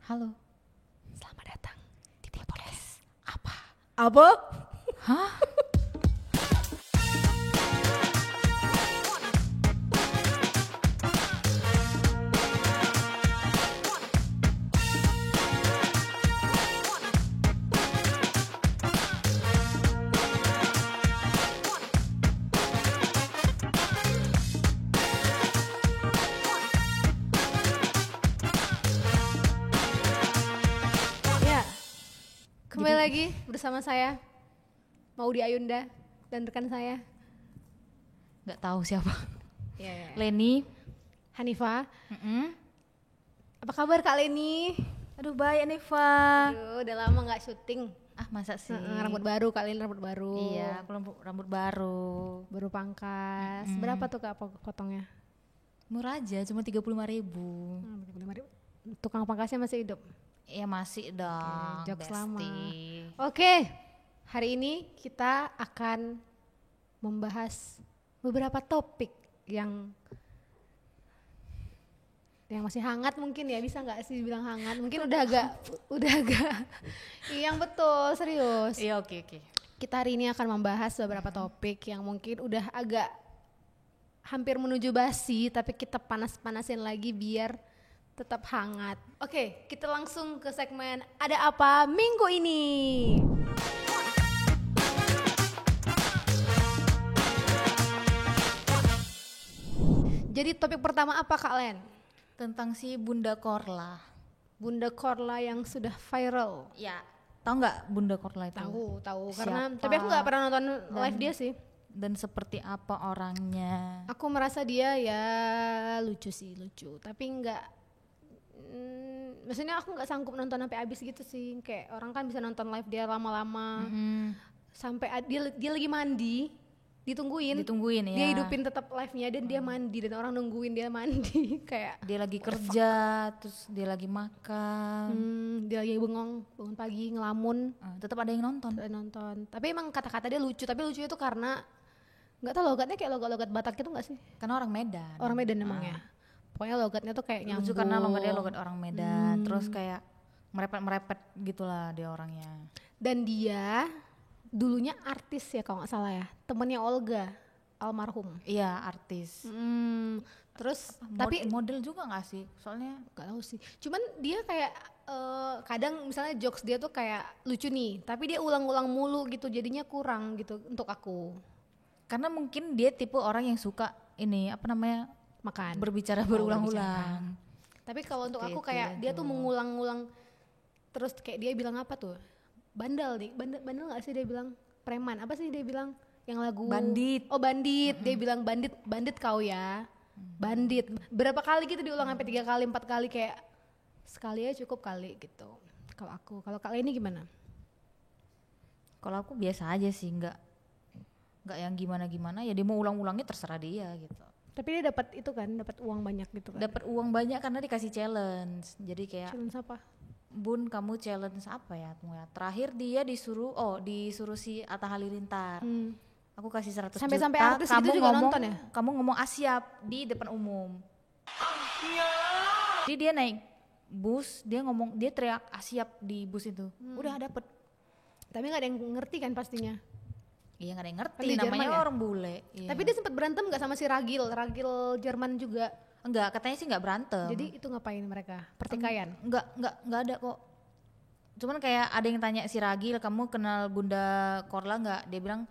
Halo. Selamat datang di podcast apa? Apa? Hah? Ya, kembali lagi bersama saya Maudy Ayunda dan rekan saya Nggak tahu siapa. ya. Leni. Hanifa. Mm-mm. Apa kabar Kak Leni? Aduh baik Neva. Aduh, udah lama nggak syuting. Ah masa sih? Rambut baru Kak Leni, rambut baru. Iya, aku rambut baru. Baru pangkas. Berapa tuh Kak potongnya? Murah aja, cuma 35.000. 35.000. Tukang pangkasnya masih hidup. Ya masih dong. Jokes lama. bestie. Oke, hari ini kita akan membahas beberapa topik yang masih hangat mungkin ya, bisa nggak sih bilang hangat? Mungkin udah agak yang betul serius. Iya oke. Kita hari ini akan membahas beberapa topik yang mungkin udah agak hampir menuju basi, tapi kita panas-panasin lagi biar tetap hangat. Oke, kita langsung ke segmen Ada Apa Minggu Ini. Jadi topik pertama apa Kak Len? Tentang si Bunda Korla. Bunda Korla yang sudah viral. Ya. Tahu nggak Bunda Korla itu? Tahu karena Siapa? tapi aku nggak pernah nonton live dia sih. Dan seperti apa orangnya? Aku merasa dia ya lucu, tapi nggak maksudnya aku nggak sanggup nonton sampai habis gitu sih. Kayak orang kan bisa nonton live dia lama-lama sampai dia lagi mandi, ditungguin ya. Dia hidupin tetap live-nya dan dia mandi dan orang nungguin dia mandi kayak Dia lagi kerja, terus dia lagi makan. dia lagi bangun pagi ngelamun Tetap ada yang nonton. nonton. Tapi emang kata-kata dia lucu, tapi lucunya itu karena nggak tahu logatnya kayak logat-logat Batak gitu nggak sih? Karena orang Medan. Orang Medan emangnya. Pokoknya logatnya tuh kayak nyambung. Lucu karena logatnya logat orang Medan. Terus kayak merepet gitulah dia orangnya. Dan dia dulunya artis ya kalau nggak salah ya, temennya Olga almarhum. Iya artis. Terus tapi model juga nggak sih? Soalnya nggak tahu sih. Cuman dia kayak kadang misalnya jokes dia tuh kayak lucu nih, tapi dia ulang-ulang mulu gitu, jadinya kurang gitu untuk aku. karena mungkin dia tipe orang yang suka ini apa namanya Makan. berbicara berulang-ulang. Tapi kalau untuk Seperti aku itu kayak ya, dia tuh. tuh mengulang-ulang terus kayak dia bilang apa tuh? Bandel nih, bandel nggak sih dia bilang? Preman, apa sih dia bilang? Yang lagu Bandit. Oh bandit, dia bilang bandit kau ya. Bandit. Berapa kali gitu diulang sampai 3 kali, 4 kali kayak sekali aja cukup kali gitu. Kalau aku, kalau Kak Leni gimana? Kalau aku biasa aja sih, nggak yang gimana-gimana ya, dia mau ulang-ulangnya terserah dia gitu. Tapi dia dapat itu kan, dapat uang banyak gitu kan. Dapat uang banyak karena dikasih challenge. Jadi kayak Challenge apa? Bun kamu challenge apa ya? Tunggu ya. Terakhir dia disuruh si Atta Halilintar. Aku kasih 100 Sampai-sampai juta. artis gitu juga nonton ya? Kamu ngomong asyap di depan umum. Jadi dia naik bus, dia teriak asyap di bus itu. Udah dapet. Tapi nggak ada yang ngerti kan pastinya. Iya nggak ada yang ngerti, Kan di namanya Jerman ya? orang bule. Iya. Tapi dia sempat berantem nggak sama si Ragil Jerman juga. Enggak, katanya sih nggak berantem. Jadi itu ngapain mereka? Pertikaian? Enggak ada kok. Cuman kayak ada yang tanya si Ragil, kamu kenal Bunda Korla nggak? Dia bilang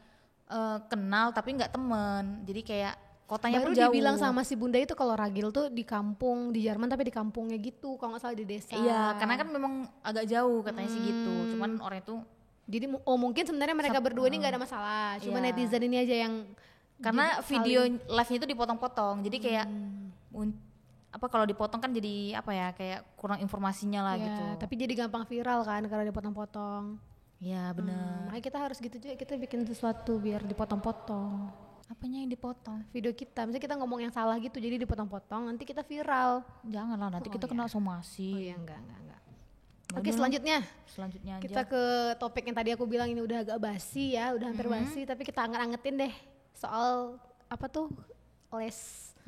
kenal tapi nggak temen. Jadi kayak kotanya Baru pun jauh. dibilang sama si Bunda itu kalau Ragil tuh di kampung di Jerman tapi di kampungnya gitu, kalau nggak salah di desa. Iya, karena kan memang agak jauh katanya sih gitu. Cuman orang itu Jadi mungkin sebenarnya mereka berdua ini nggak ada masalah. Cuma Iya. netizen ini aja yang karena video live-nya itu dipotong-potong. Jadi kayak apa kalau dipotong kan jadi apa ya, kayak kurang informasinya lah ya, gitu. tapi jadi gampang viral kan karena dipotong-potong. Iya bener. Makanya kita harus gitu juga, kita bikin sesuatu biar dipotong-potong. Apanya yang dipotong? Video kita, misalnya kita ngomong yang salah gitu jadi dipotong-potong, nanti kita viral. Janganlah, nanti kita kena somasi. Oh iya enggak. Oke, selanjutnya Selanjutnya aja. kita ke topik yang tadi aku bilang ini udah agak basi ya, udah hampir basi, tapi kita anget-angetin deh soal apa tuh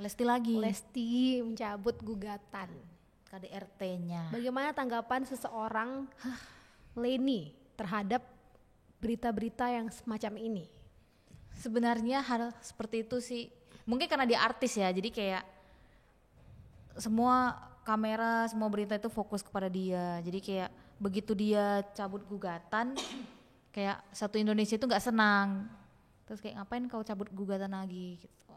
Lesti lagi. Lesti mencabut gugatan. KDRT-nya. Bagaimana tanggapan seseorang Leni terhadap berita-berita yang semacam ini? Sebenarnya hal seperti itu sih, mungkin karena dia artis ya, jadi kayak semua kamera, semua berita itu fokus kepada dia. Jadi kayak begitu dia cabut gugatan, kayak satu Indonesia itu nggak senang. Terus kayak ngapain kau cabut gugatan lagi gitu.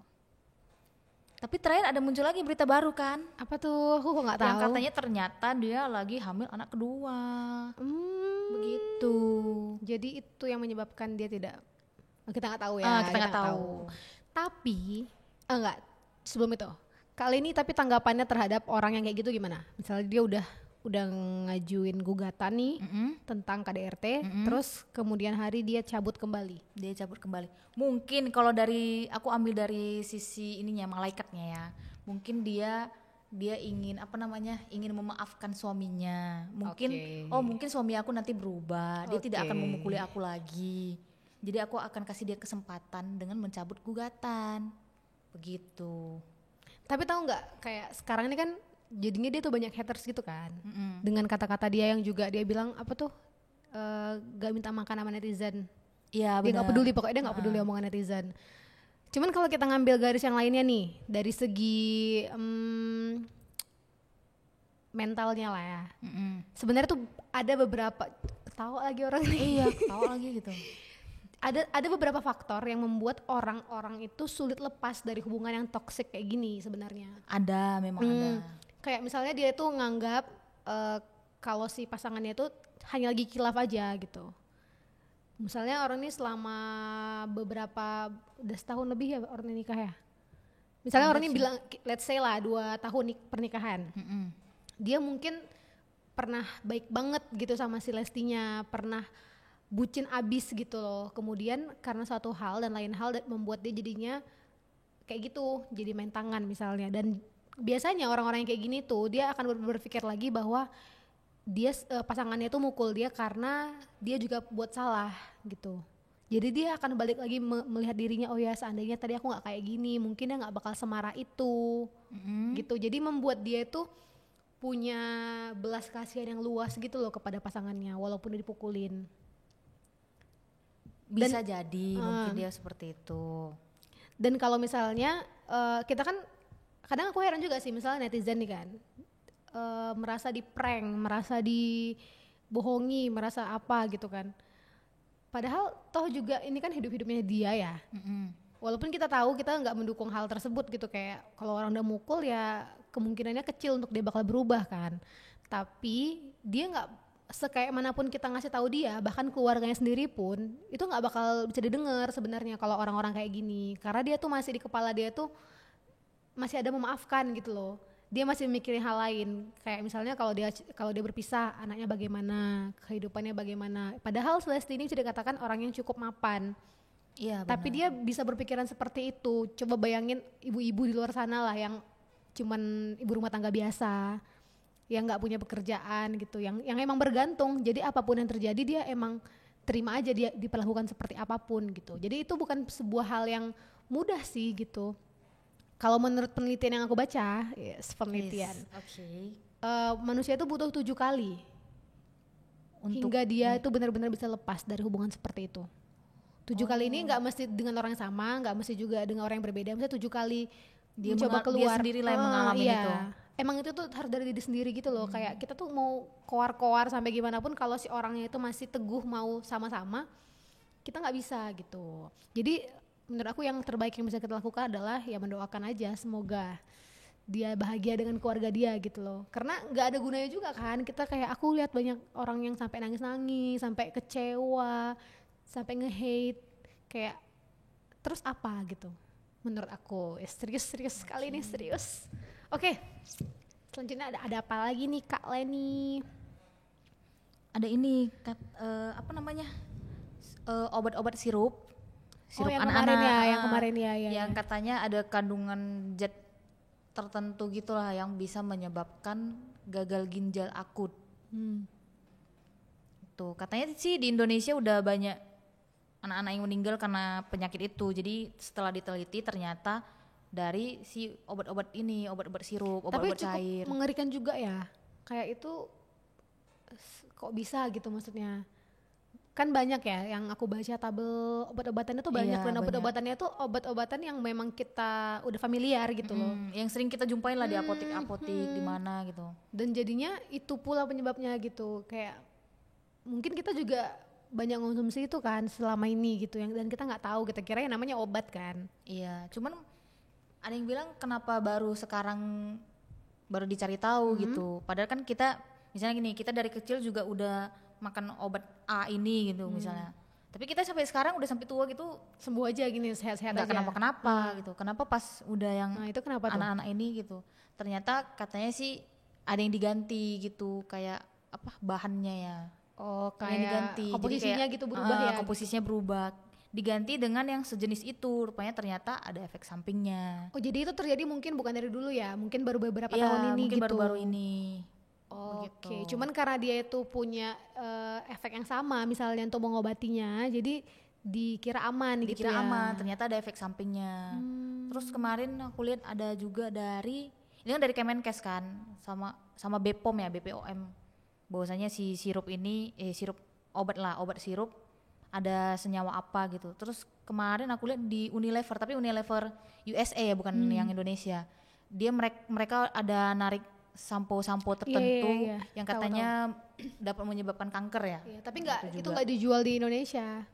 Tapi terakhir ada muncul lagi berita baru kan, Apa tuh? Aku kok nggak tahu. yang katanya ternyata dia lagi hamil anak kedua. Begitu. Jadi itu yang menyebabkan dia tidak. Kita nggak tahu ya. Kita nggak tahu. Tapi enggak. Sebelum itu, kali ini tapi tanggapannya terhadap orang yang kayak gitu gimana? Misalnya dia udah ngajuin gugatan nih tentang KDRT, terus kemudian hari dia cabut kembali. Mungkin kalau aku ambil dari sisi ininya, malaikatnya ya. Mungkin dia ingin ingin memaafkan suaminya. Mungkin mungkin suami aku nanti berubah, dia tidak akan memukuli aku lagi. Jadi aku akan kasih dia kesempatan dengan mencabut gugatan. Begitu. Tapi tahu nggak, kayak sekarang ini kan jadinya dia tuh banyak haters gitu kan. Dengan kata-kata dia yang juga dia bilang apa tuh, gak minta makan sama netizen. Iya, dia nggak peduli, pokoknya dia nggak peduli omongan netizen. Cuman kalau kita ngambil garis yang lainnya nih, dari segi mentalnya lah ya, sebenarnya tuh ada beberapa, tahu lagi orang ini. Iya, tahu lagi gitu. Ada beberapa faktor yang membuat orang-orang itu sulit lepas dari hubungan yang toksik kayak gini sebenarnya. Ada, memang ada. Kayak misalnya dia itu nganggap kalau si pasangannya itu hanya lagi khilaf aja gitu. Misalnya orang ini selama udah setahun lebih ya orang ini nikah ya. Misalnya orang ini bilang, let's say lah 2 tahun pernikahan. Dia mungkin pernah baik banget gitu sama si Lestinya, pernah bucin abis gitu loh. Kemudian karena suatu hal dan lain hal membuat dia jadinya kayak gitu, jadi main tangan misalnya. Dan biasanya orang-orang yang kayak gini tuh dia akan berpikir lagi bahwa dia pasangannya tuh mukul dia karena dia juga buat salah gitu. Jadi dia akan balik lagi melihat dirinya, oh ya seandainya tadi aku nggak kayak gini, mungkin dia nggak bakal semarah itu, gitu. Jadi membuat dia itu punya belas kasihan yang luas gitu loh kepada pasangannya, walaupun dia dipukulin. Bisa jadi mungkin dia seperti itu. Dan kalau misalnya kita kan kadang aku heran juga sih, misalnya netizen nih kan merasa di prank, merasa dibohongi, merasa apa gitu kan. Padahal toh juga ini kan hidup-hidupnya dia ya. Walaupun kita tahu kita nggak mendukung hal tersebut gitu, kayak kalau orang udah mukul ya kemungkinannya kecil untuk dia bakal berubah kan. Tapi dia nggak, sekayak manapun kita ngasih tahu dia, bahkan keluarganya sendiri pun itu nggak bakal bisa didengar sebenarnya kalau orang-orang kayak gini, karena dia tuh masih di kepala dia tuh masih ada memaafkan gitu loh. Dia masih mikirin hal lain, kayak misalnya kalau dia berpisah, anaknya bagaimana, kehidupannya bagaimana. Padahal Lesti ini bisa dikatakan orang yang cukup mapan. Iya, tapi dia bisa berpikiran seperti itu. Coba bayangin ibu-ibu di luar sana lah yang cuman ibu rumah tangga biasa, yang nggak punya pekerjaan gitu, yang emang bergantung. Jadi apapun yang terjadi dia emang terima aja, dia diperlakukan seperti apapun gitu. Jadi itu bukan sebuah hal yang mudah sih gitu. Kalau menurut penelitian yang aku baca, penelitian, manusia itu butuh 7 kali hingga dia itu benar-benar bisa lepas dari hubungan seperti itu. 7 kali ini nggak mesti dengan orang yang sama, nggak mesti juga dengan orang yang berbeda. Misalnya 7 kali dia mencoba keluar, dia sendiri lah yang mengalami itu. Emang itu tuh harus dari diri sendiri gitu loh. Kayak kita tuh mau koar-koar sampai gimana pun, kalau si orangnya itu masih teguh mau sama-sama, kita nggak bisa gitu. Jadi menurut aku yang terbaik yang bisa kita lakukan adalah ya mendoakan aja, semoga dia bahagia dengan keluarga dia gitu loh. Karena nggak ada gunanya juga kan kita, kayak aku lihat banyak orang yang sampai nangis-nangis, sampai kecewa, sampai nge-hate, kayak terus apa gitu. Menurut aku serius kali ini serius. Oke, selanjutnya ada apa lagi nih Kak Leni? Ada ini obat-obat sirup yang anak-anak kemarin ya. Yang katanya ada kandungan zat tertentu gitulah yang bisa menyebabkan gagal ginjal akut. Tuh katanya sih di Indonesia udah banyak anak-anak yang meninggal karena penyakit itu. Jadi setelah diteliti ternyata dari si obat-obat ini, obat-obat sirup, Tapi obat-obat cukup cair. mengerikan juga ya, kayak itu kok bisa gitu maksudnya. Kan banyak ya yang aku baca tabel obat-obatannya tuh banyak, dan obat-obatannya tuh obat-obatan yang memang kita udah familiar gitu loh. Yang sering kita jumpain lah di apotek-apotek di mana gitu. Dan jadinya itu pula penyebabnya gitu, kayak mungkin kita juga banyak konsumsi itu kan selama ini gitu, yang dan kita nggak tahu, kita kira yang namanya obat kan. Iya, cuman ada yang bilang kenapa baru sekarang baru dicari tahu gitu. Padahal kan kita misalnya gini, kita dari kecil juga udah makan obat A ini gitu misalnya. Tapi kita sampai sekarang udah sampai tua gitu Sembuh aja gini, sehat-sehat aja. nggak kenapa-kenapa gitu. Kenapa pas udah yang Itu kenapa tuh? anak-anak ini gitu? Ternyata katanya sih ada yang diganti gitu, kayak apa bahannya ya. Oh, Yang kayak diganti. komposisinya Jadi gitu berubah ya. komposisinya berubah. Diganti dengan yang sejenis itu, rupanya ternyata ada efek sampingnya. Oh, jadi itu terjadi mungkin bukan dari dulu ya, mungkin baru beberapa Iya, tahun ini mungkin gitu. baru-baru ini. Oke, cuman karena dia itu punya efek yang sama misalnya untuk mengobatinya, jadi dikira aman gitu Dikira ya. aman, ternyata ada efek sampingnya. Terus kemarin aku lihat ada juga dari, ini kan dari Kemenkes kan, sama BPOM ya, BPOM. Bahwasanya si sirup ini, sirup obat sirup ada senyawa apa gitu. Terus kemarin aku lihat di Unilever, tapi Unilever USA ya, bukan yang Indonesia. Dia mereka ada narik sampo-sampo tertentu yang katanya dapat menyebabkan kanker ya. Iya, tapi itu nggak dijual di Indonesia.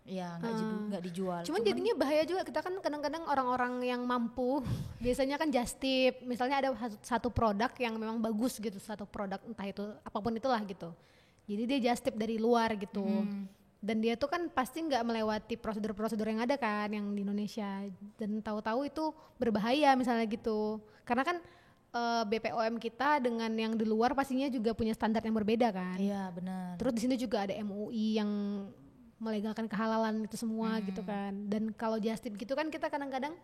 Iya, nggak dijual. Cuman jadinya bahaya juga, kita kan kadang-kadang orang-orang yang mampu biasanya kan just tip, misalnya ada satu produk yang memang bagus gitu, satu produk entah itu apapun itulah gitu. Jadi dia just tip dari luar gitu. Dan dia tuh kan pasti nggak melewati prosedur-prosedur yang ada kan yang di Indonesia, dan tahu-tahu itu berbahaya misalnya gitu. Karena kan BPOM kita dengan yang di luar pastinya juga punya standar yang berbeda kan. Iya, benar. Terus di sini juga ada MUI yang melegalkan kehalalan itu semua gitu kan. Dan kalau just tip gitu kan kita kadang-kadang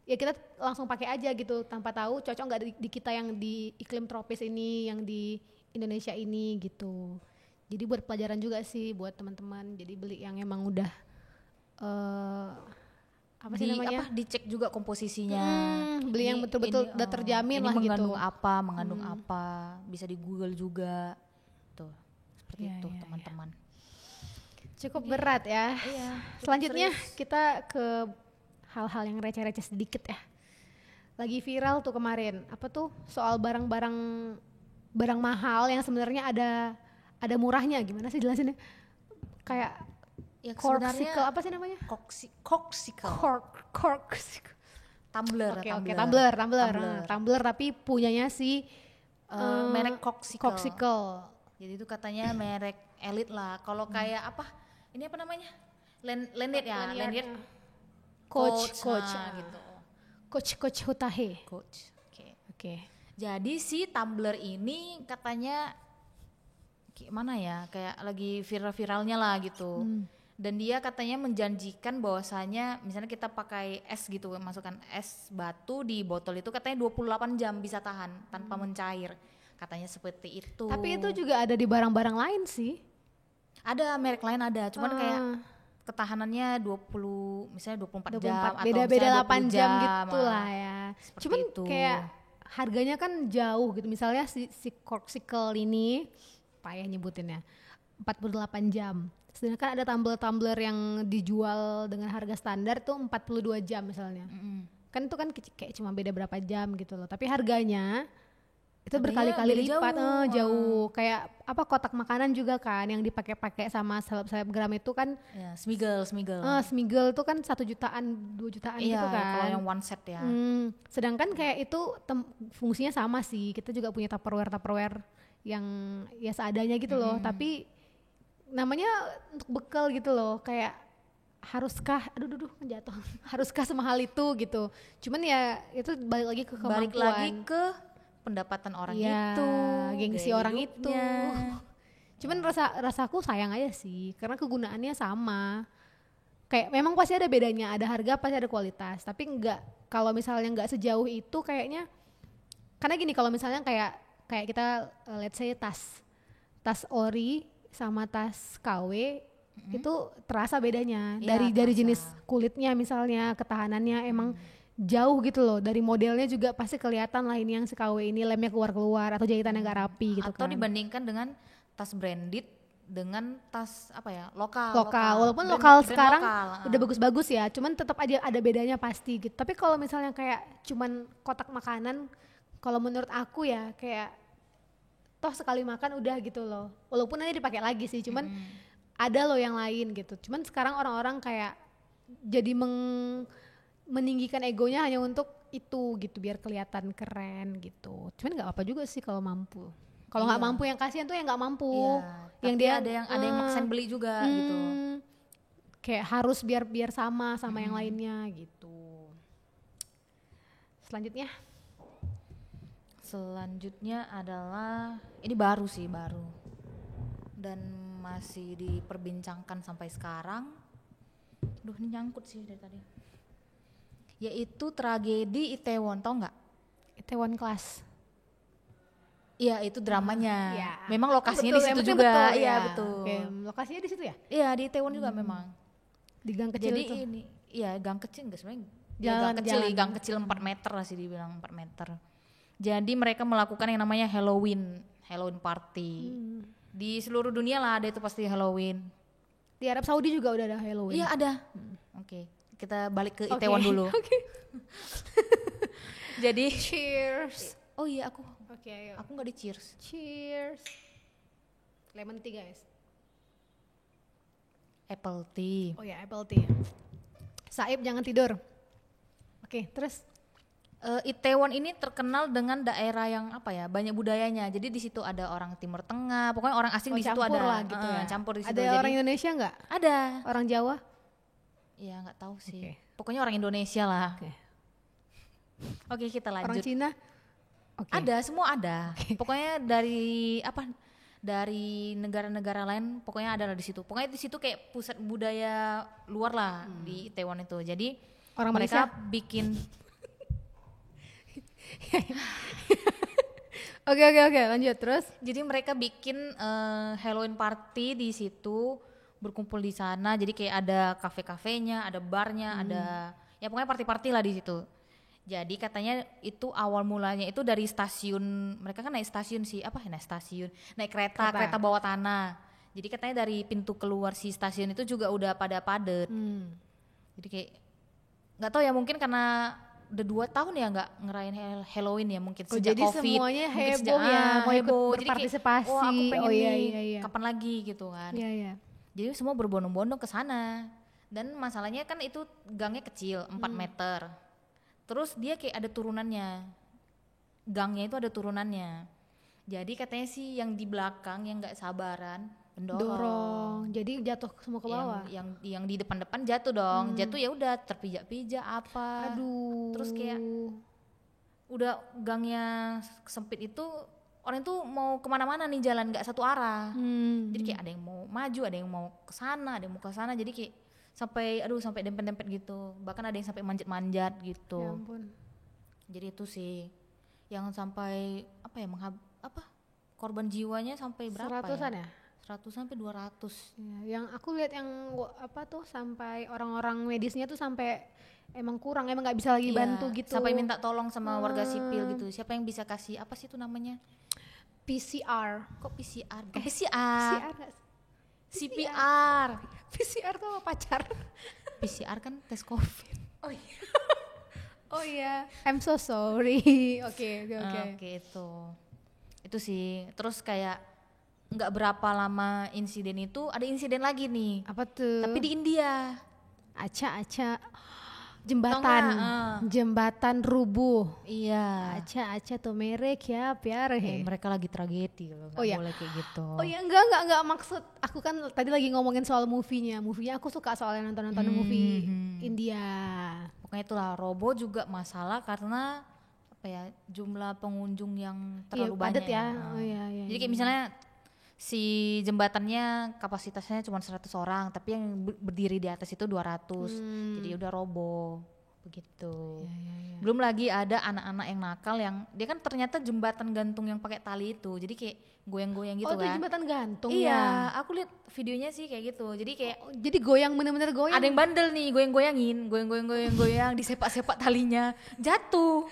ya kita langsung pakai aja gitu tanpa tahu cocok nggak di kita yang di iklim tropis ini, yang di Indonesia ini gitu. Jadi buat pelajaran juga sih buat teman-teman. Jadi beli yang emang udah apa sih namanya? Dicek juga komposisinya. Beli yang betul-betul udah terjamin lah gitu. Mengandung apa, bisa di Google juga. Tuh, seperti itu teman-teman. Cukup berat ya. Iya. Selanjutnya kita ke hal-hal yang receh-receh sedikit ya. Lagi viral tuh kemarin, apa tuh soal barang mahal yang sebenarnya ada murahnya, gimana sih jelasinnya? Kayak Ya, corksicle, apa sih namanya? Corksicle. Tumbler. Tumbler tapi punyanya si merek Corksicle. Jadi itu katanya merek elit lah. Kalau kayak apa? Ini apa namanya? Lanyard ya, Lanyard. Coach gitu. Coach Hutahe. Coach. Oke. Jadi si Tumbler ini katanya gimana ya? Kayak lagi viral-viralnya lah gitu. Dan dia katanya menjanjikan bahwasanya misalnya kita pakai es gitu, masukkan es batu di botol itu katanya 28 jam bisa tahan tanpa mencair. Katanya seperti itu. Tapi itu juga ada di barang-barang lain sih. Ada merek lain ada, cuman kayak ketahanannya 24 jam atau beda-beda 8 jam jam gitu lah ya. Cuman itu. kayak harganya kan jauh gitu. Misalnya si Corksicle ini, payah nyebutinnya, 48 jam. Sedangkan ada tumbler yang dijual dengan harga standar tuh 42 jam misalnya. Kan itu kan kayak cuma beda berapa jam gitu loh. Tapi harganya itu berkali-kali lipat, jauh. Kayak apa, kotak makanan juga kan yang dipakai-pakai sama selebgram itu kan. Ya, Smiggle. Smiggle itu kan 1 jutaan, 2 jutaan gitu kan. Iya, kalau yang one set ya. Sedangkan kayak itu fungsinya sama sih. Kita juga punya Tupperware yang ya seadanya gitu loh. Tapi namanya untuk bekal gitu loh, kayak haruskah kan jatuh haruskah semahal itu gitu. Cuman ya itu balik lagi ke kemampuan, balik lagi ke pendapatan orang itu, gengsi orang hidupnya. Itu cuman rasaku sayang aja sih, karena kegunaannya sama. Kayak memang pasti ada bedanya, ada harga pasti ada kualitas, tapi enggak, kalau misalnya enggak sejauh itu kayaknya. Karena gini, kalau misalnya kayak kita let's say tas ori sama tas KW itu terasa bedanya, dari jenis kulitnya misalnya, ketahanannya emang jauh gitu loh, dari modelnya juga pasti kelihatan lah ini yang si KW ini lemnya keluar-keluar atau jahitannya gak rapi gitu atau kan. dibandingkan dengan tas branded dengan tas apa ya lokal Walaupun brand, lokal brand sekarang lokal, udah bagus-bagus ya, cuman tetap aja ada bedanya pasti gitu. Tapi kalau misalnya kayak cuman kotak makanan, kalau menurut aku ya kayak toh sekali makan udah gitu loh, walaupun nanti dipakai lagi sih, cuman ada loh yang lain gitu. Cuman sekarang orang-orang kayak jadi meninggikan egonya hanya untuk itu gitu, biar kelihatan keren gitu. Cuman nggak apa juga sih kalau mampu. Kalau nggak mampu, yang kasihan tuh yang nggak mampu, yang dia ada yang maksain beli juga gitu. Kayak harus biar sama yang lainnya gitu. Selanjutnya adalah ini baru dan masih diperbincangkan sampai sekarang. Duh, ini nyangkut sih dari tadi. Yaitu tragedi Itaewon, tau nggak? Itaewon Class. Iya, itu dramanya. Ya. Memang lokasinya Betul, di situ betul, juga. betul, Iya, ya. betul. Oke, lokasinya di situ ya? Iya, di Itaewon juga memang. Di gang kecil Jadi itu. ini, iya gang kecil enggak sebenarnya. Jalan. Gang kecil 4 meter lah sih dibilang 4 meter. Jadi mereka melakukan yang namanya Halloween party. Di seluruh dunia lah ada itu pasti Halloween. Di Arab Saudi juga udah ada Halloween. Iya ada. Oke, kita balik ke Itaewon dulu. Jadi cheers. Oh iya aku. Oke, ayo. Aku nggak di cheers. Cheers. Lemon tea guys. Apple tea. Oh ya, apple tea. Saib jangan tidur. Oke, terus Itaewon ini terkenal dengan daerah yang apa ya, banyak budayanya. Jadi di situ ada orang Timur Tengah, pokoknya orang asing di situ ada. Lah, gitu ya. Campur di situ. Ada jadi, orang Indonesia nggak? Ada. Orang Jawa? Ya nggak tahu sih. Okay. Pokoknya orang Indonesia lah. Oke, kita lanjut. Orang Cina? Okay. Ada, semua ada. Okay. Pokoknya dari negara-negara lain, pokoknya ada di situ. Pokoknya di situ kayak pusat budaya luar lah di Itaewon itu. Jadi orang mereka Malaysia bikin. Oke, lanjut terus. Jadi mereka bikin Halloween party di situ, berkumpul di sana. Jadi kayak ada kafe-kafenya, ada barnya, ada ya pokoknya party-party lah di situ. Jadi katanya itu awal mulanya itu dari stasiun, mereka kan naik stasiun sih, naik kereta bawah tanah. Jadi katanya dari pintu keluar si stasiun itu juga udah pada padet. Jadi kayak nggak tahu ya, mungkin karena udah 2 tahun ya nggak ngerayain Halloween ya, mungkin sejak jadi COVID. Semuanya heboh sejak, ya, mau ikut berpartisipasi. Jadi kayak, aku pengen iya. kapan lagi gitu kan. Iya. Jadi semua berbondong-bondong ke sana. Dan masalahnya kan itu gangnya kecil, 4 meter. Terus dia kayak ada turunannya, gangnya itu ada turunannya. Jadi katanya sih yang di belakang yang nggak sabaran mendorong, jadi jatuh semua ke bawah. Yang di depan jatuh dong, jatuh ya udah terpijak-pijak apa. Aduh. Terus kayak udah gangnya sempit itu, orang itu mau kemana-mana nih jalan nggak satu arah. Jadi kayak ada yang mau maju, ada yang mau ke sana, ada yang mau ke sana. Jadi kayak sampai dempet-dempet gitu, bahkan ada yang sampai manjat-manjat gitu. Ya ampun. Jadi itu sih yang sampai korban jiwanya sampai berapa 100-an ya? 100 sampai 200. Ya, yang aku lihat yang sampai orang-orang medisnya tuh sampai emang kurang, emang nggak bisa lagi bantu gitu. Sampai minta tolong sama warga sipil gitu. Siapa yang bisa kasih apa sih itu namanya? PCR. Kok PCR? PCR nggak? CPR. PCR tuh apa, pacar? PCR kan tes COVID. Oh iya. I'm so sorry. Oke. Itu sih. Terus kayak nggak berapa lama insiden itu ada insiden lagi nih. Apa tuh? Tapi di India. Aca jembatan rubuh. Iya. Aca tuh merek ya biar mereka lagi tragedi loh, boleh kayak gitu. Oh ya, enggak maksud aku kan tadi lagi ngomongin soal movie-nya aku suka soalnya nonton movie India. Pokoknya itulah, Robo juga masalah karena apa ya, jumlah pengunjung yang terlalu banyak ya. Jadi kayak misalnya si jembatannya kapasitasnya cuma 100 orang, tapi yang berdiri di atas itu 200. Jadi udah roboh. begitu. Ya. Belum lagi ada anak-anak yang nakal yang dia kan ternyata jembatan gantung yang pakai tali itu, jadi kayak goyang-goyang gitu Oh, itu kan. jembatan gantung Iya, ya. aku lihat videonya sih kayak gitu. Jadi kayak Jadi goyang, bener-bener goyang. ada yang bandel nih, goyang-goyang, disepak-sepak talinya, jatuh.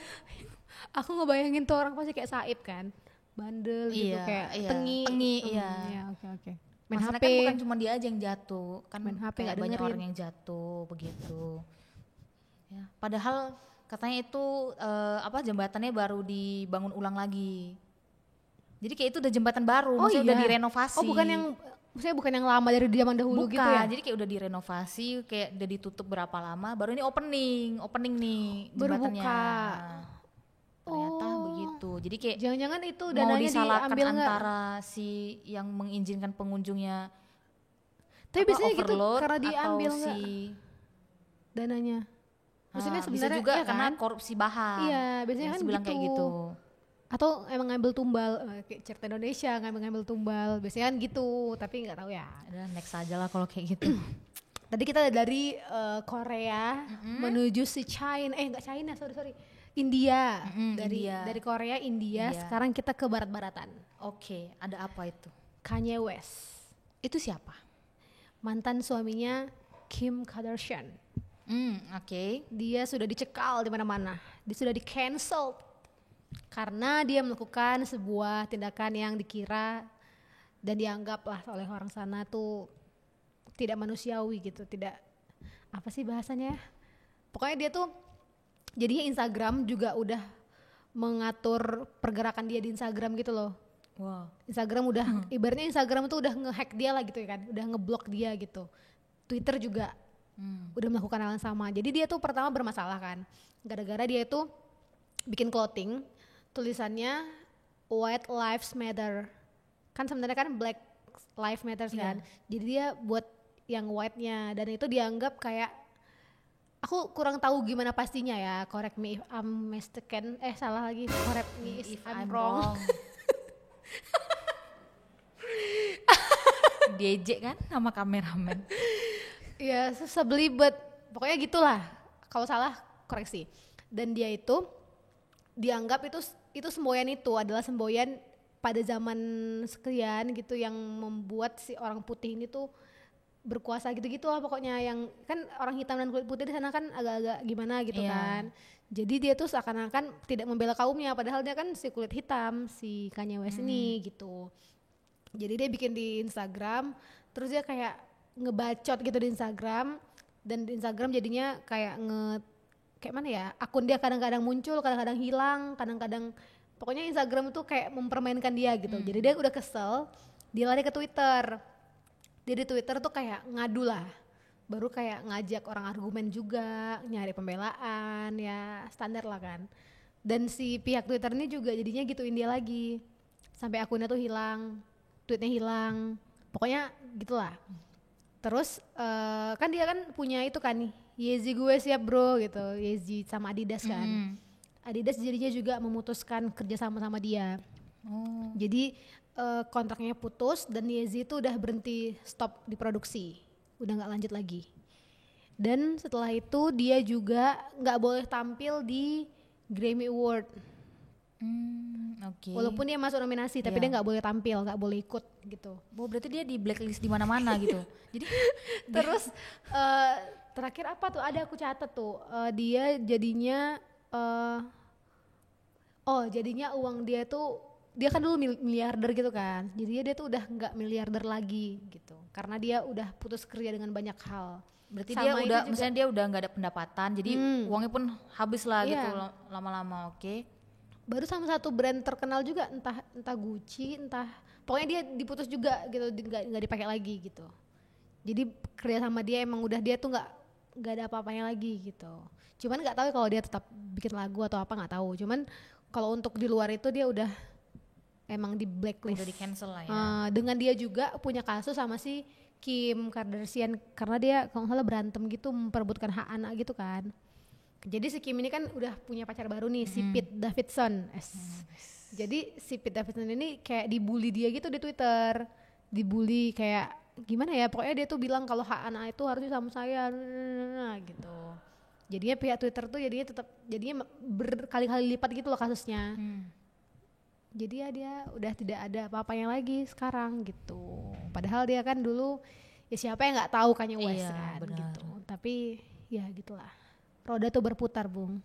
Aku ngebayangin tuh orang pasti kayak Saib kan, bandel gitu, kayak tengi. Iya. Oke. Main Main HP HP. kan bukan cuma dia aja yang jatuh, kan Main HP kayak nggak banyak dengerin. orang yang jatuh begitu. Ya, padahal katanya itu jembatannya baru dibangun ulang lagi. Jadi kayak itu udah jembatan baru, maksudnya udah direnovasi. Oh, maksudnya bukan yang lama dari zaman dahulu Bukan, gitu ya? jadi kayak udah direnovasi, kayak udah ditutup berapa lama, baru ini opening nih Baru jembatannya. buka. Ternyata begitu. Jadi kayak Jangan-jangan itu mau dananya disalahkan diambil nggak? antara si yang mengizinkan pengunjungnya Tapi biasanya gitu overload karena diambil atau nggak dananya. Maksudnya bisa sebenarnya juga iya karena kan? korupsi bahan. Iya, biasanya Yang kan dibilang kayak gitu. Atau emang ngambil tumbal, kayak Cerita Indonesia ngambil tumbal. Biasanya kan gitu, tapi nggak tahu ya. Udah next aja lah kalau kayak gitu. Tadi kita dari Korea menuju si China, nggak China, sorry. India. India. Dari Korea, India, sekarang kita ke barat-baratan. Oke, ada apa itu? Kanye West. Itu siapa? Mantan suaminya Kim Kardashian. Oke. Dia sudah dicekal di mana-mana. Dia sudah di-cancel karena dia melakukan sebuah tindakan yang dikira dan dianggap lah oleh orang sana tuh tidak manusiawi gitu, tidak apa sih bahasanya? Pokoknya dia tuh jadinya Instagram juga udah mengatur pergerakan dia di Instagram gitu loh. Wow. Instagram udah ibaratnya Instagram tuh udah nge-hack dia lah gitu ya kan, udah ngeblok dia gitu. Twitter juga udah melakukan hal yang sama. Jadi dia tuh pertama bermasalah kan, gara-gara dia itu bikin clothing tulisannya White Lives Matter. Kan sebenarnya kan Black Lives Matter kan. Jadi dia buat yang white-nya dan itu dianggap kayak, aku kurang tahu gimana pastinya ya. Correct me if I'm mistaken. Salah lagi. Correct me if I'm wrong. DJ kan sama kameramen. Ya susah belibet. Pokoknya gitulah. Kalau salah koreksi. Dan dia itu dianggap itu semboyan itu adalah semboyan pada zaman sekian gitu yang membuat si orang putih ini tuh berkuasa gitu-gitu lah pokoknya, yang kan orang hitam dan kulit putih di sana kan agak-agak gimana gitu kan. Jadi dia tuh seakan-akan tidak membela kaumnya padahal dia kan si kulit hitam, si Kanye West ini gitu. Jadi dia bikin di Instagram, terus dia kayak ngebacot gitu di Instagram, dan di Instagram jadinya kayak kayak mana ya, akun dia kadang-kadang muncul, kadang-kadang hilang, kadang-kadang pokoknya Instagram tuh kayak mempermainkan dia gitu. Jadi dia udah kesel, dia lari ke Twitter. Dia di Twitter tuh kayak ngadu lah, baru kayak ngajak orang argumen juga, nyari pembelaan, ya standar lah kan. Dan si pihak Twitter ini juga jadinya gituin dia lagi, sampai akunnya tuh hilang, tweetnya hilang, pokoknya gitulah. Terus kan dia kan punya itu kan nih, Yeezy gue siap bro gitu, Yeezy sama Adidas kan. Adidas jadinya juga memutuskan kerja sama dia. Jadi kontraknya putus dan Yeezy itu udah berhenti, stop diproduksi, udah nggak lanjut lagi. Dan setelah itu dia juga nggak boleh tampil di Grammy Award. Walaupun dia masuk nominasi, tapi dia nggak boleh tampil, nggak boleh ikut gitu. Oh, berarti dia di blacklist di mana-mana gitu. Jadi terus terakhir apa tuh? Ada aku catat tuh. Dia jadinya jadinya uang dia tuh, dia kan dulu miliarder gitu kan. Jadi dia tuh udah nggak miliarder lagi gitu. Karena dia udah putus kerja dengan banyak hal. Berarti sama dia udah, misalnya dia udah nggak ada pendapatan, jadi uangnya pun habis lah gitu lama-lama. Oke. Baru sama satu brand terkenal juga, entah Gucci, entah pokoknya dia diputus juga gitu, nggak dipakai lagi gitu. Jadi kerja sama dia emang udah, dia tuh nggak ada apa-apanya lagi gitu. Cuman nggak tahu kalau dia tetap bikin lagu atau apa, nggak tahu. Cuman kalau untuk di luar itu dia udah emang di blacklist, udah di cancel lah ya. Dengan dia juga punya kasus sama si Kim Kardashian karena dia kalau nggak salah berantem gitu, memperebutkan hak anak gitu kan. Jadi si Kim ini kan udah punya pacar baru nih, si Pete Davidson. Jadi si Pete Davidson ini kayak dibully dia gitu di Twitter, dibully kayak gimana ya, pokoknya dia tuh bilang kalau hak anak itu harusnya sama saya gitu. Jadinya pihak Twitter tuh jadinya berkali-kali lipat gitu loh kasusnya. Jadi ya dia udah tidak ada apa-apanya lagi sekarang gitu. Padahal dia kan dulu ya siapa yang nggak tahu Kanye West kan benar. gitu. Tapi ya gitulah. Roda tuh berputar, Bung.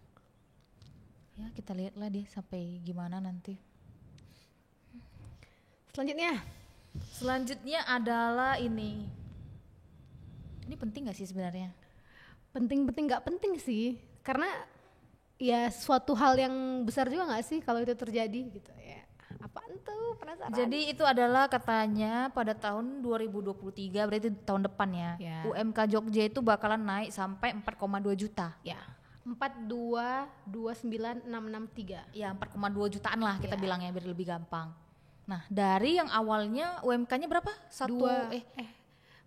Ya kita lihatlah dia sampai gimana nanti. Selanjutnya adalah ini. Ini penting gak sih sebenarnya? Penting nggak penting sih, karena ya suatu hal yang besar juga nggak sih kalau itu terjadi gitu ya. Apaan tuh, penasaran. Jadi itu adalah katanya pada tahun 2023, berarti tahun depan ya. UMK Jogja itu bakalan naik sampai 4,2 juta. Ya. 4229663. Ya 4,2 jutaan lah kita bilangnya biar lebih gampang. Nah dari yang awalnya UMK-nya berapa?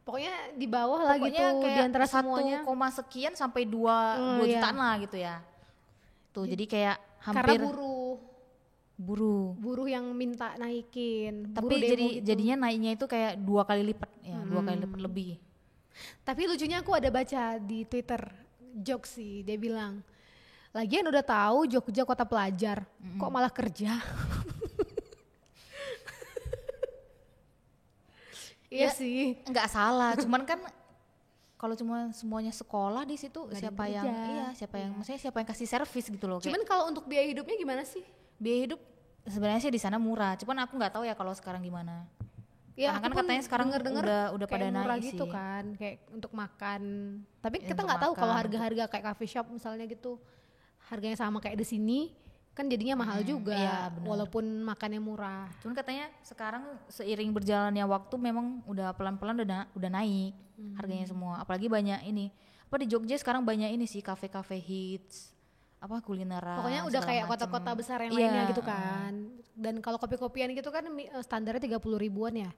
Pokoknya di bawah lah gitu, di antara semuanya 1, sekian sampai 2 jutaan lah gitu ya. Tuh jadi kayak hampir karena buruh yang minta naikin. Tapi jadinya naiknya itu kayak 2 kali lipat ya, 2 kali lipat lebih. Tapi lucunya aku ada baca di Twitter jokes sih, dia bilang, lagian udah tahu Jogja kota pelajar, kok malah kerja. Iya sih, nggak salah. Cuman kan kalau cuma semuanya sekolah di situ siapa yang maksudnya siapa yang kasih servis gitu loh. Cuman kalau untuk biaya hidupnya gimana sih? Biaya hidup sebenarnya sih di sana murah. Cuman aku nggak tahu ya kalau sekarang gimana. Ya, karena kan katanya sekarang udah pada naik gitu sih. kan, kayak untuk makan. Tapi kita nggak tahu kalau harga-harga kayak coffee shop misalnya gitu, harganya sama kayak di sini. Kan jadinya mahal juga, walaupun makannya murah. Cuman katanya sekarang seiring berjalannya waktu memang udah pelan-pelan udah naik harganya semua. Apalagi banyak ini, apa di Jogja sekarang banyak ini sih kafe-kafe hits, apa kulineran. Pokoknya udah kayak kota-kota besar yang lainnya gitu kan. Dan kalau kopi-kopian gitu kan standarnya 30 ribuan ya,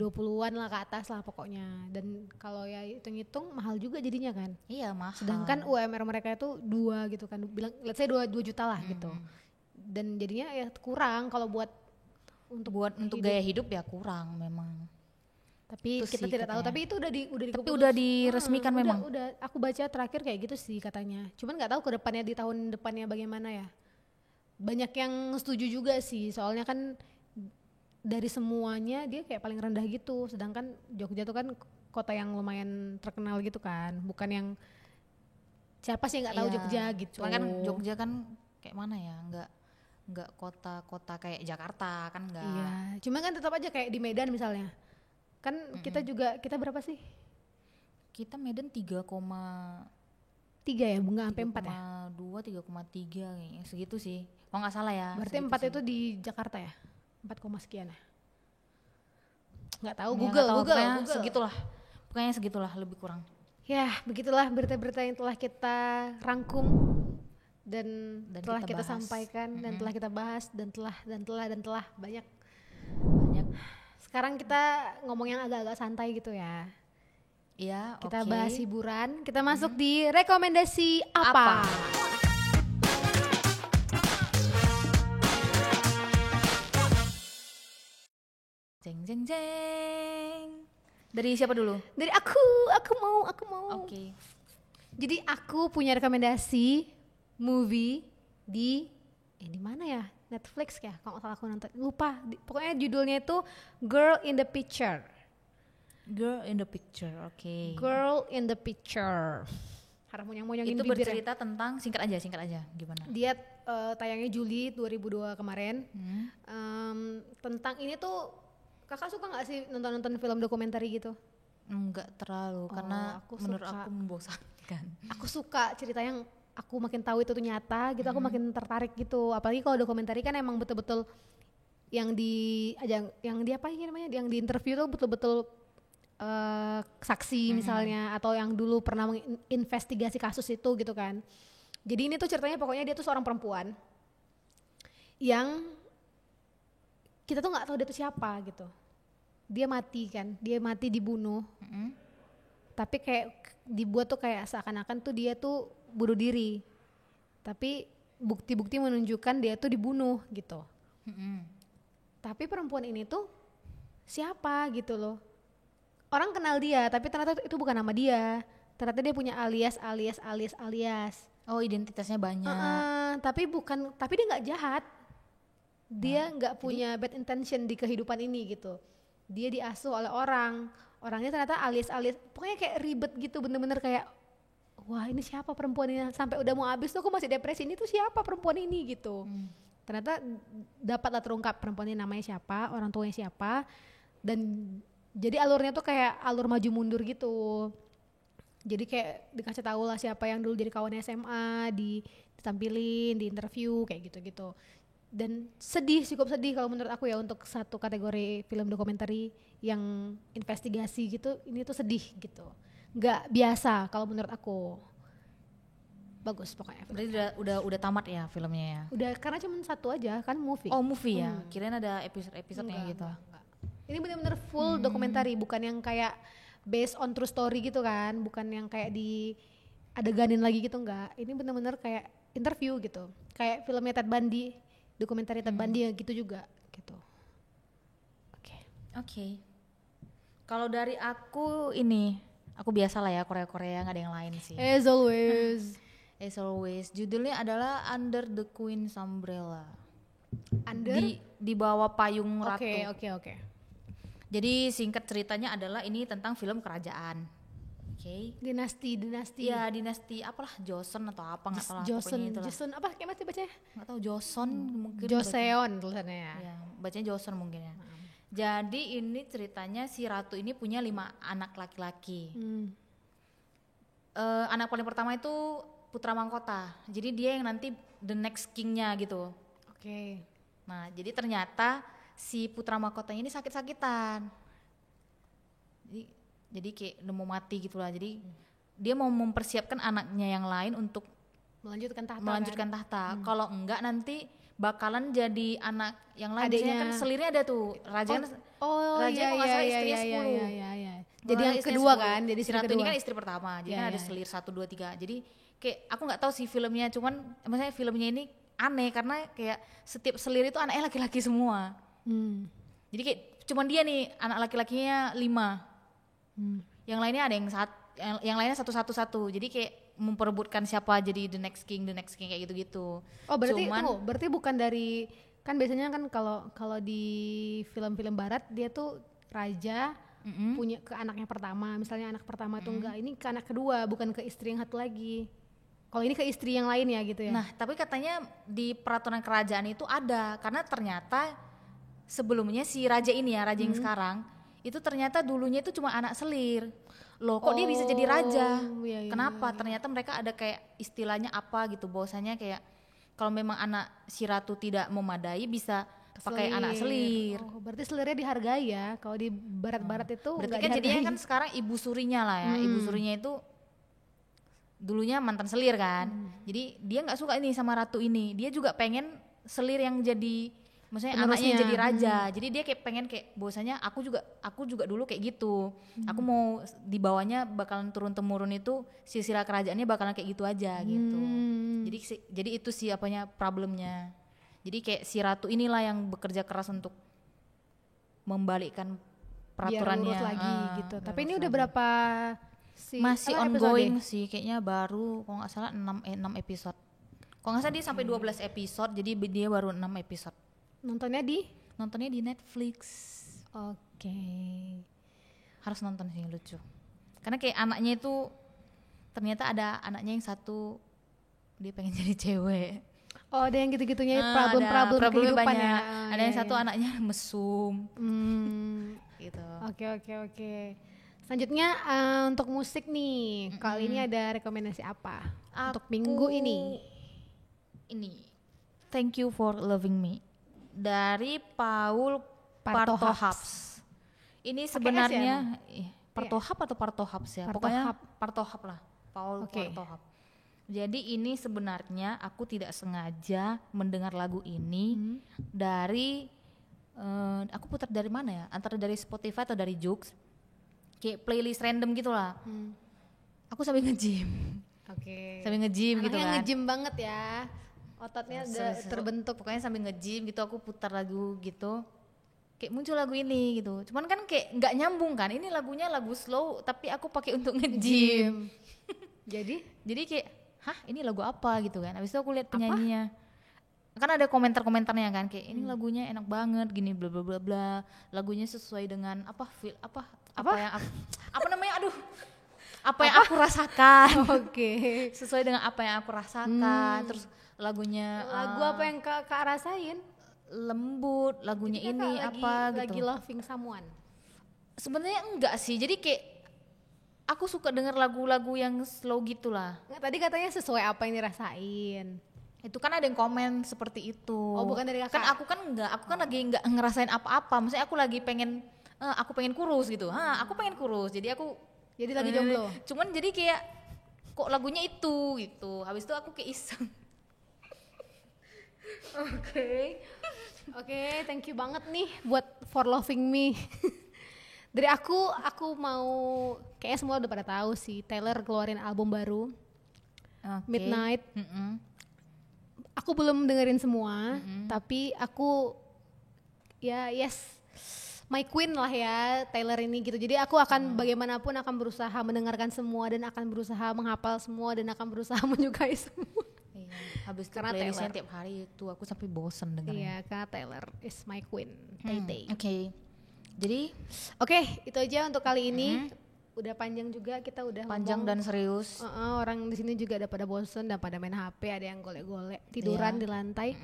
20-an lah ke atas lah pokoknya. Dan kalau ya hitung-hitung mahal juga jadinya kan. Iya mahal. Sedangkan UMR mereka itu 2 gitu kan, bilang let's say 2 juta lah gitu. Dan jadinya ya kurang kalau buat gaya hidup ya kurang memang. Tapi itu kita tidak tahu, tapi itu udah diresmikan memang. Udah aku baca terakhir kayak gitu sih katanya. Cuman nggak tahu ke depannya di tahun depannya bagaimana ya. Banyak yang setuju juga sih, soalnya kan dari semuanya dia kayak paling rendah gitu. Sedangkan Jogja tuh kan kota yang lumayan terkenal gitu kan, bukan yang siapa sih nggak tahu Jogja gitu. Cuma kan Jogja kan kayak mana ya, nggak kota-kota kayak Jakarta kan nggak. Iya, cuma kan tetap aja kayak di Medan misalnya. Kan kita berapa sih? Kita Medan 3,3 ya, bunga sampai 4 ya? 2, 3,3 kayaknya segitu sih. Kalau nggak salah ya. Berarti 4 itu di Jakarta ya? 4, sekian ya? Nggak tahu, Ya, Google. Segitulah. Pokoknya segitulah lebih kurang. Ya, begitulah berita-berita yang telah kita rangkum dan telah kita sampaikan dan telah kita bahas dan telah banyak. Sekarang kita ngomong yang agak-agak santai gitu ya. Iya, kita bahas hiburan. Kita masuk di rekomendasi apa? Jeng jeng jeng. Dari siapa dulu? Dari aku mau. Oke. Jadi aku punya rekomendasi movie di mana ya? Netflix ya, kalau nggak salah aku nonton. Lupa. Pokoknya judulnya itu Girl in the Picture. Girl in the Picture, oke. Girl in the Picture. Harap monyong-monyongin itu bibir bercerita tentang singkat aja gimana? Dia tayangnya Juli 2002 kemarin. Tentang ini tuh kakak suka nggak sih nonton film dokumenter gitu? Enggak terlalu, karena menurut aku membosankan. Aku suka cerita yang aku makin tahu itu tuh nyata gitu, aku makin tertarik gitu. Apalagi kalau dokumenter kan emang betul-betul yang di interview tuh betul-betul saksi misalnya, atau yang dulu pernah menginvestigasi kasus itu gitu kan. Jadi ini tuh ceritanya pokoknya dia tuh seorang perempuan yang kita tuh nggak tahu dia tuh siapa gitu. Dia mati dibunuh. Tapi kayak dibuat tuh kayak seakan-akan tuh dia tuh bunuh diri. Tapi bukti-bukti menunjukkan dia tuh dibunuh gitu. Tapi perempuan ini tuh siapa gitu loh. Orang kenal dia, tapi ternyata itu bukan nama dia. ternyata dia punya alias. Oh, identitasnya banyak. Tapi dia nggak jahat. Dia nggak punya bad intention di kehidupan ini gitu. Dia diasuh oleh orangnya ternyata alias, pokoknya kayak ribet gitu, bener-bener kayak wah ini siapa perempuan ini, sampai udah mau habis tuh aku masih depresi, ini tuh siapa perempuan ini gitu. Ternyata dapatlah terungkap perempuan ini namanya siapa, orang tuanya siapa, dan jadi alurnya tuh kayak alur maju mundur gitu. Jadi kayak dikasih tahu lah siapa yang dulu jadi kawannya SMA, ditampilin, di interview kayak gitu-gitu. Dan cukup sedih kalau menurut aku ya, untuk satu kategori film dokumenter yang investigasi gitu, ini tuh sedih gitu. Nggak biasa kalau menurut aku. Bagus pokoknya. Berarti udah tamat ya filmnya ya? Udah, karena cuma satu aja kan, movie. Oh, movie ya? Kirain ada episode-episodenya gitu. Enggak. Ini benar-benar full documentary, bukan yang kayak based on true story gitu kan, bukan yang kayak di adeganin lagi gitu, enggak. Ini benar-benar kayak interview gitu, kayak filmnya Ted Bundy, dokumenter Ted Bundy gitu juga gitu. Oke. Kalau dari aku biasa lah ya, Korea nggak ada yang lain sih. As always, judulnya adalah Under the Queen's Umbrella. Di bawah payung ratu. Oke. Jadi singkat ceritanya adalah ini tentang film kerajaan. Oke. Dinasti. Ya, dinasti apalah, Joseon atau apa nggak tahu lah. Joseon apa kayak masih bacanya? Nggak tahu, Joseon mungkin. Joseon tulisannya ya. Ya, bacanya Joseon mungkin ya. Jadi ini ceritanya si ratu ini punya 5 anak laki-laki. Anak paling pertama itu putra mahkota. Jadi dia yang nanti the next king-nya gitu. Oke. Nah, jadi ternyata si putra mahkotanya ini sakit-sakitan. Jadi kayak udah mau mati gitu lah. Jadi dia mau mempersiapkan anaknya yang lain untuk melanjutkan tahta. Kalau enggak nanti bakalan jadi anak yang lain. Adiknya kan selirnya ada tuh. Raja kalau nggak salah istrinya 10. Jadi yang kedua 10. Kan, jadi si ratu ini kan istri pertama. Jadi kan ada selir 1, 2, 3. Jadi kayak aku nggak tahu sih filmnya, cuman maksudnya filmnya ini aneh karena kayak setiap selir itu anaknya laki-laki semua. Jadi kayak cuman dia nih anak laki-lakinya 5. Yang lainnya ada yang lainnya satu. Jadi kayak memperebutkan siapa jadi the next king kayak gitu-gitu. Oh, berarti bukan dari, kan biasanya kan kalau di film-film barat dia tuh raja punya ke anaknya pertama, misalnya anak pertama tuh enggak, ini ke anak kedua, bukan ke istri yang satu lagi. Kalau ini ke istri yang lain ya gitu ya. Nah, tapi katanya di peraturan kerajaan itu ada, karena ternyata sebelumnya si raja ini ya, raja yang sekarang itu ternyata dulunya itu cuma anak selir. Loh, kok dia bisa jadi raja? Kenapa? Ternyata mereka ada kayak istilahnya apa gitu, bahwasanya kayak kalau memang anak si ratu tidak memadai bisa pakai anak selir. Oh, berarti selirnya dihargai ya. Kalau di barat-barat itu berarti kan jadinya kan sekarang ibu surinya lah ya. Ibu surinya itu dulunya mantan selir kan. Jadi dia nggak suka ini sama ratu ini. Dia juga pengen selir yang jadi, maksudnya anaknya yang jadi raja. Jadi dia kayak pengen kayak bahwasanya aku juga dulu kayak gitu. Aku mau di bawahnya bakalan turun temurun itu silsilah kerajaannya bakalan kayak gitu aja gitu. Jadi itu sih apanya problemnya. Jadi kayak si ratu inilah yang bekerja keras untuk membalikkan peraturannya. Biar lurus lagi gitu. Tapi ini udah berapa masih ongoing episode? Sih kayaknya baru kalau nggak salah 6 episode. Kalau nggak salah dia sampai 12 episode, jadi dia baru 6 episode. Nontonnya di Netflix. Oke. Harus nonton sih, lucu. Karena kayak anaknya itu ternyata ada anaknya yang satu dia pengen jadi cewek. Oh, ada yang gitu-gitunya, problem kehidupan ya. Ada yang satu anaknya mesum. Gitu. Oke. Selanjutnya untuk musik nih. Kali ini ada rekomendasi apa untuk minggu ini? Ini Thank You for Loving Me dari Paul Partohaps. Ini sebenarnya Partohap atau Partohaps ya? Pokoknya Partohap lah. Paul Partohaps. Jadi ini sebenarnya aku tidak sengaja mendengar lagu ini dari aku putar dari mana ya? Antara dari Spotify atau dari Joox. Kayak playlist random gitu lah. Aku sambil nge-gym. Oke. Sambil nge-gym gitu kan. Nge-gym banget ya. Ototnya udah terbentuk. Pokoknya sambil nge-gym gitu aku putar lagu gitu. Kayak muncul lagu ini gitu. Cuman kan kayak nggak nyambung kan. Ini lagunya lagu slow tapi aku pakai untuk nge-gym. Jadi kayak, hah ini lagu apa gitu kan. Habis itu aku lihat penyanyinya. Kan ada komentar-komentarnya kan kayak ini lagunya enak banget gini bla bla bla bla. Lagunya sesuai dengan apa namanya aduh. Apa yang aku rasakan. Oke. Sesuai dengan apa yang aku rasakan. Terus lagunya lagu apa yang Kak rasain? Lembut, lagunya ini lagi, apa gitu. Lagi loving someone. Sebenarnya enggak sih. Jadi kayak aku suka denger lagu-lagu yang slow gitulah. Tadi katanya sesuai apa yang dirasain. Itu kan ada yang komen seperti itu. Oh, bukan dari Kakak. Kan aku kan lagi enggak ngerasain apa-apa. Maksudnya aku lagi pengen aku pengen kurus gitu. Aku pengen kurus. Jadi lagi jomblo. Cuman jadi kayak kok lagunya itu gitu. Habis itu aku kayak iseng. Oke, thank you banget nih buat for loving me. Dari aku mau, kayaknya semua udah pada tahu sih, Taylor keluarin album baru, Midnight. Aku belum dengerin semua, tapi aku my queen lah ya Taylor ini gitu. Jadi aku akan bagaimanapun akan berusaha mendengarkan semua dan akan berusaha menghafal semua dan akan berusaha menyukai semua. Iya, habis itu playlistnya tiap hari itu aku sampai bosen dengarnya. Iya, karena Taylor is my queen. Tay-tay. Jadi itu aja untuk kali ini. Udah panjang juga, kita udah panjang dan serius. Orang di sini juga ada pada bosen dan pada main HP, ada yang golek-golek tiduran di lantai.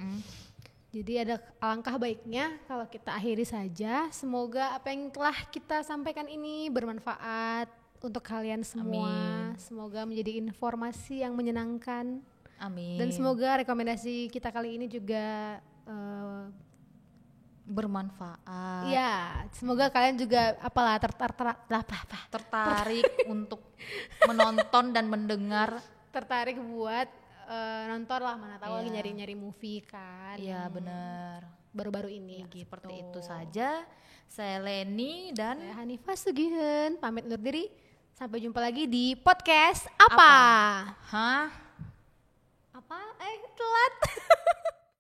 Jadi ada alangkah baiknya kalau kita akhiri saja. Semoga apa yang telah kita sampaikan ini bermanfaat untuk kalian semua. Amin. Semoga menjadi informasi yang menyenangkan. Amin. Dan semoga rekomendasi kita kali ini juga bermanfaat. Ya, semoga kalian juga tertarik untuk menonton dan mendengar. Tertarik buat nonton lah, mana tahu lagi nyari-nyari movie kan. Iya, benar. Baru-baru ini gitu. Seperti itu saja. Saya Leni dan saya Hanifah Sugihen, pamit undur diri. Sampai jumpa lagi di podcast apa? Hah? Apa? Telat.